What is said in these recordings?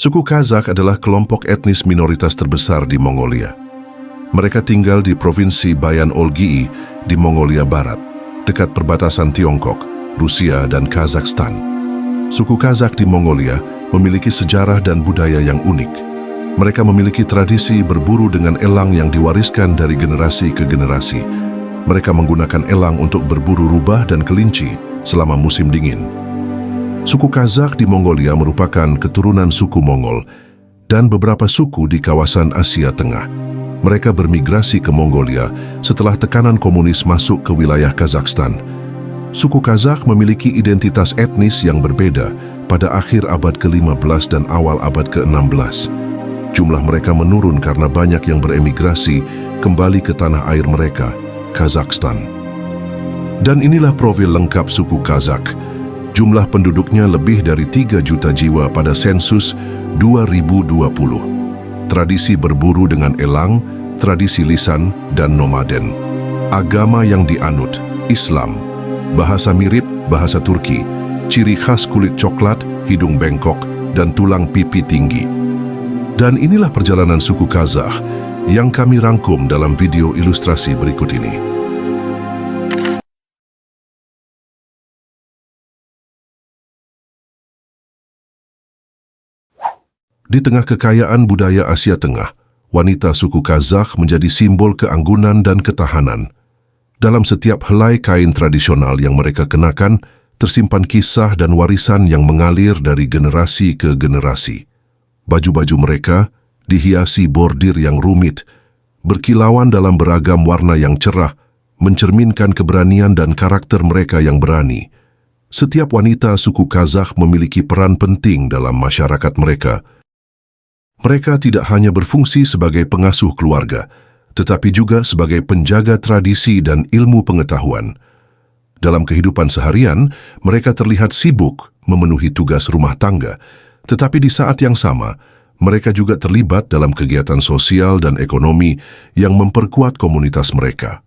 Suku Kazakh adalah kelompok etnis minoritas terbesar di Mongolia. Mereka tinggal di Provinsi Bayan-Olgi di Mongolia Barat, dekat perbatasan Tiongkok, Rusia, dan Kazakhstan. Suku Kazakh di Mongolia memiliki sejarah dan budaya yang unik. Mereka memiliki tradisi berburu dengan elang yang diwariskan dari generasi ke generasi. Mereka menggunakan elang untuk berburu rubah dan kelinci selama musim dingin. Suku Kazakh di Mongolia merupakan keturunan suku Mongol dan beberapa suku di kawasan Asia Tengah. Mereka bermigrasi ke Mongolia setelah tekanan komunis masuk ke wilayah Kazakhstan. Suku Kazakh memiliki identitas etnis yang berbeda pada akhir abad ke-15 dan awal abad ke-16. Jumlah mereka menurun karena banyak yang beremigrasi kembali ke tanah air mereka, Kazakhstan. Dan inilah profil lengkap suku Kazakh. Jumlah penduduknya lebih dari 3 juta jiwa pada sensus 2020. Tradisi berburu dengan elang, tradisi lisan, dan nomaden. Agama yang dianut, Islam. Bahasa mirip bahasa Turki. Ciri khas kulit coklat, hidung bengkok, dan tulang pipi tinggi. Dan inilah perjalanan suku Kazakh yang kami rangkum dalam video ilustrasi berikut ini. Di tengah kekayaan budaya Asia Tengah, wanita suku Kazakh menjadi simbol keanggunan dan ketahanan. Dalam setiap helai kain tradisional yang mereka kenakan, tersimpan kisah dan warisan yang mengalir dari generasi ke generasi. Baju-baju mereka dihiasi bordir yang rumit, berkilauan dalam beragam warna yang cerah, mencerminkan keberanian dan karakter mereka yang berani. Setiap wanita suku Kazakh memiliki peran penting dalam masyarakat mereka. Mereka tidak hanya berfungsi sebagai pengasuh keluarga, tetapi juga sebagai penjaga tradisi dan ilmu pengetahuan. Dalam kehidupan seharian, mereka terlihat sibuk memenuhi tugas rumah tangga, tetapi di saat yang sama, mereka juga terlibat dalam kegiatan sosial dan ekonomi yang memperkuat komunitas mereka.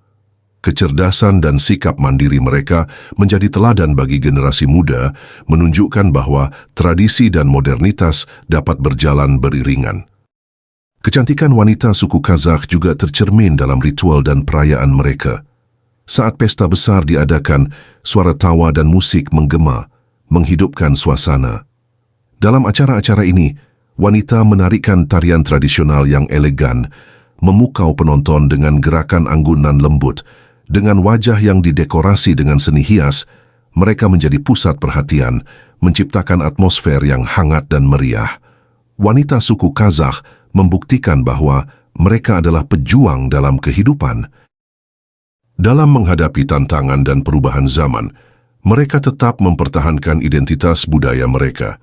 Kecerdasan dan sikap mandiri mereka menjadi teladan bagi generasi muda, menunjukkan bahwa tradisi dan modernitas dapat berjalan beriringan. Kecantikan wanita suku Kazakh juga tercermin dalam ritual dan perayaan mereka. Saat pesta besar diadakan, suara tawa dan musik menggema, menghidupkan suasana. Dalam acara-acara ini, wanita menarikan tarian tradisional yang elegan, memukau penonton dengan gerakan anggunan lembut. Dengan wajah yang didekorasi dengan seni hias, mereka menjadi pusat perhatian, menciptakan atmosfer yang hangat dan meriah. Wanita suku Kazakh membuktikan bahwa mereka adalah pejuang dalam kehidupan. Dalam menghadapi tantangan dan perubahan zaman, mereka tetap mempertahankan identitas budaya mereka.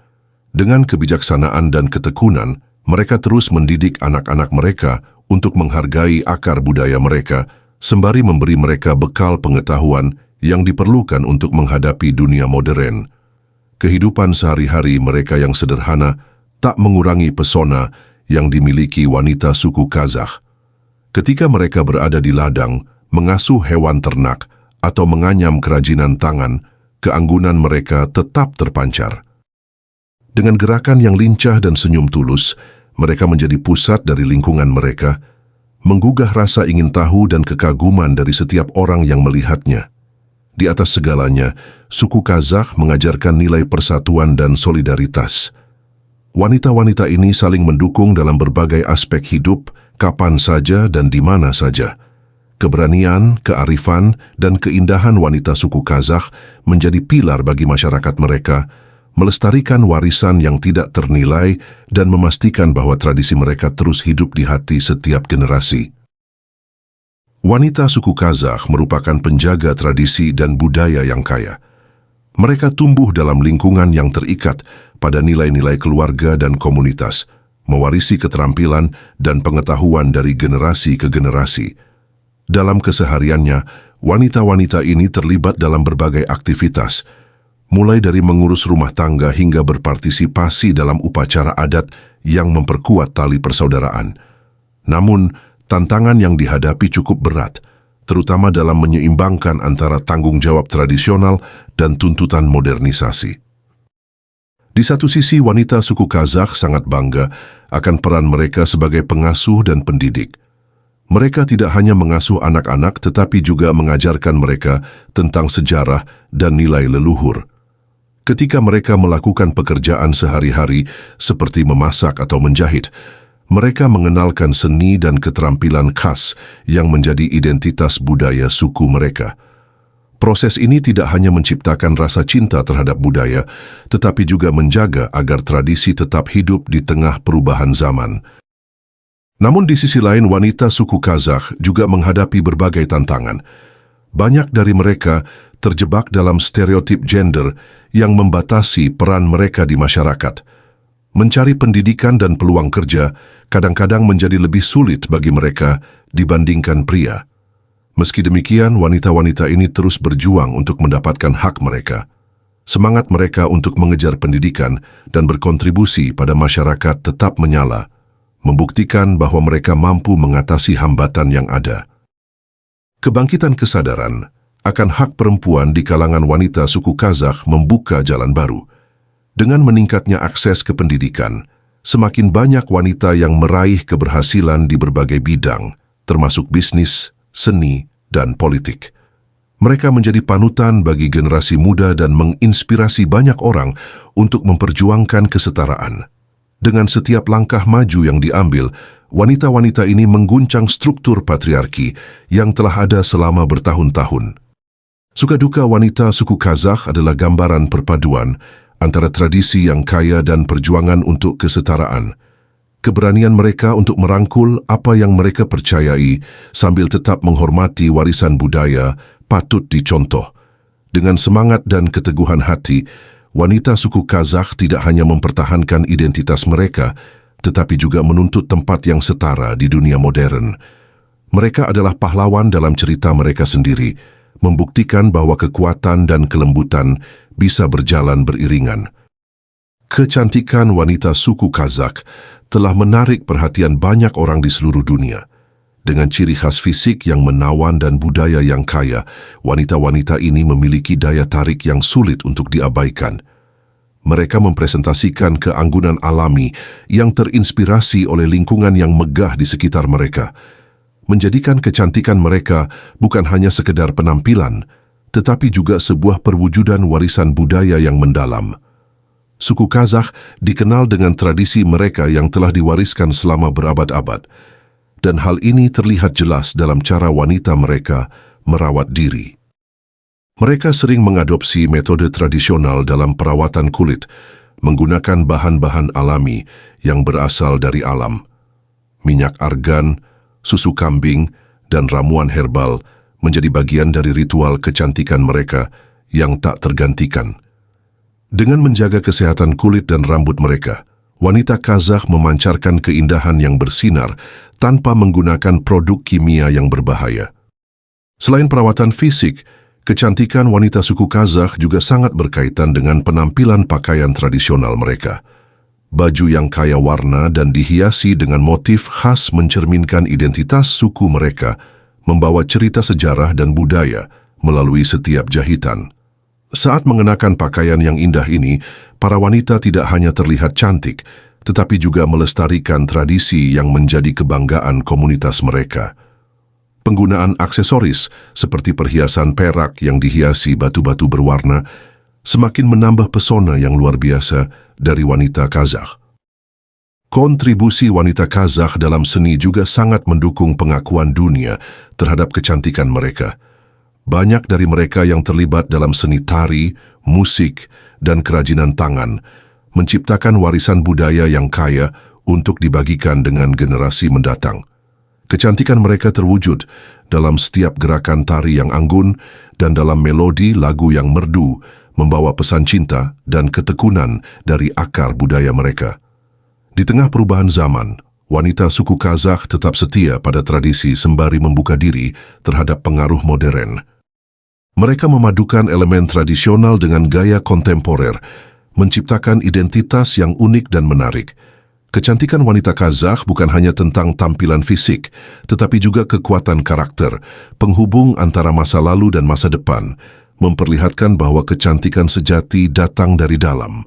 Dengan kebijaksanaan dan ketekunan, mereka terus mendidik anak-anak mereka untuk menghargai akar budaya mereka, sembari memberi mereka bekal pengetahuan yang diperlukan untuk menghadapi dunia modern. Kehidupan sehari-hari mereka yang sederhana tak mengurangi pesona yang dimiliki wanita suku Kazakh. Ketika mereka berada di ladang, mengasuh hewan ternak, atau menganyam kerajinan tangan, keanggunan mereka tetap terpancar. Dengan gerakan yang lincah dan senyum tulus, mereka menjadi pusat dari lingkungan mereka, menggugah rasa ingin tahu dan kekaguman dari setiap orang yang melihatnya. Di atas segalanya, suku Kazakh mengajarkan nilai persatuan dan solidaritas. Wanita-wanita ini saling mendukung dalam berbagai aspek hidup, kapan saja dan di mana saja. Keberanian, kearifan, dan keindahan wanita suku Kazakh menjadi pilar bagi masyarakat mereka, melestarikan warisan yang tidak ternilai dan memastikan bahwa tradisi mereka terus hidup di hati setiap generasi. Wanita suku Kazakh merupakan penjaga tradisi dan budaya yang kaya. Mereka tumbuh dalam lingkungan yang terikat pada nilai-nilai keluarga dan komunitas, mewarisi keterampilan dan pengetahuan dari generasi ke generasi. Dalam kesehariannya, wanita-wanita ini terlibat dalam berbagai aktivitas, mulai dari mengurus rumah tangga hingga berpartisipasi dalam upacara adat yang memperkuat tali persaudaraan. Namun, tantangan yang dihadapi cukup berat, terutama dalam menyeimbangkan antara tanggung jawab tradisional dan tuntutan modernisasi. Di satu sisi, wanita suku Kazakh sangat bangga akan peran mereka sebagai pengasuh dan pendidik. Mereka tidak hanya mengasuh anak-anak tetapi juga mengajarkan mereka tentang sejarah dan nilai leluhur. Ketika mereka melakukan pekerjaan sehari-hari seperti memasak atau menjahit, mereka mengenalkan seni dan keterampilan khas yang menjadi identitas budaya suku mereka. Proses ini tidak hanya menciptakan rasa cinta terhadap budaya, tetapi juga menjaga agar tradisi tetap hidup di tengah perubahan zaman. Namun di sisi lain, wanita suku Kazakh juga menghadapi berbagai tantangan. Banyak dari mereka terjebak dalam stereotip gender yang membatasi peran mereka di masyarakat. Mencari pendidikan dan peluang kerja kadang-kadang menjadi lebih sulit bagi mereka dibandingkan pria. Meski demikian, wanita-wanita ini terus berjuang untuk mendapatkan hak mereka. Semangat mereka untuk mengejar pendidikan dan berkontribusi pada masyarakat tetap menyala, membuktikan bahwa mereka mampu mengatasi hambatan yang ada. Kebangkitan kesadaran akan hak perempuan di kalangan wanita suku Kazakh membuka jalan baru. Dengan meningkatnya akses ke pendidikan, semakin banyak wanita yang meraih keberhasilan di berbagai bidang, termasuk bisnis, seni, dan politik. Mereka menjadi panutan bagi generasi muda dan menginspirasi banyak orang untuk memperjuangkan kesetaraan. Dengan setiap langkah maju yang diambil, wanita-wanita ini mengguncang struktur patriarki yang telah ada selama bertahun-tahun. Suka duka wanita suku Kazakh adalah gambaran perpaduan antara tradisi yang kaya dan perjuangan untuk kesetaraan. Keberanian mereka untuk merangkul apa yang mereka percayai sambil tetap menghormati warisan budaya patut dicontoh. Dengan semangat dan keteguhan hati, wanita suku Kazakh tidak hanya mempertahankan identitas mereka, tetapi juga menuntut tempat yang setara di dunia modern. Mereka adalah pahlawan dalam cerita mereka sendiri, membuktikan bahwa kekuatan dan kelembutan bisa berjalan beriringan. Kecantikan wanita suku Kazakh telah menarik perhatian banyak orang di seluruh dunia. Dengan ciri khas fisik yang menawan dan budaya yang kaya, wanita-wanita ini memiliki daya tarik yang sulit untuk diabaikan. Mereka mempresentasikan keanggunan alami yang terinspirasi oleh lingkungan yang megah di sekitar mereka, menjadikan kecantikan mereka bukan hanya sekedar penampilan, tetapi juga sebuah perwujudan warisan budaya yang mendalam. Suku Kazakh dikenal dengan tradisi mereka yang telah diwariskan selama berabad-abad, dan hal ini terlihat jelas dalam cara wanita mereka merawat diri. Mereka sering mengadopsi metode tradisional dalam perawatan kulit, menggunakan bahan-bahan alami yang berasal dari alam. Minyak argan, susu kambing, dan ramuan herbal menjadi bagian dari ritual kecantikan mereka yang tak tergantikan. Dengan menjaga kesehatan kulit dan rambut mereka, wanita Kazakh memancarkan keindahan yang bersinar tanpa menggunakan produk kimia yang berbahaya. Selain perawatan fisik, kecantikan wanita suku Kazakh juga sangat berkaitan dengan penampilan pakaian tradisional mereka. Baju yang kaya warna dan dihiasi dengan motif khas mencerminkan identitas suku mereka, membawa cerita sejarah dan budaya melalui setiap jahitan. Saat mengenakan pakaian yang indah ini, para wanita tidak hanya terlihat cantik, tetapi juga melestarikan tradisi yang menjadi kebanggaan komunitas mereka. Penggunaan aksesoris seperti perhiasan perak yang dihiasi batu-batu berwarna semakin menambah pesona yang luar biasa dari wanita Kazakh. Kontribusi wanita Kazakh dalam seni juga sangat mendukung pengakuan dunia terhadap kecantikan mereka. Banyak dari mereka yang terlibat dalam seni tari, musik, dan kerajinan tangan menciptakan warisan budaya yang kaya untuk dibagikan dengan generasi mendatang. Kecantikan mereka terwujud dalam setiap gerakan tari yang anggun dan dalam melodi lagu yang merdu, membawa pesan cinta dan ketekunan dari akar budaya mereka. Di tengah perubahan zaman, wanita suku Kazakh tetap setia pada tradisi sembari membuka diri terhadap pengaruh modern. Mereka memadukan elemen tradisional dengan gaya kontemporer, menciptakan identitas yang unik dan menarik. Kecantikan wanita Kazakh bukan hanya tentang tampilan fisik, tetapi juga kekuatan karakter, penghubung antara masa lalu dan masa depan, memperlihatkan bahwa kecantikan sejati datang dari dalam.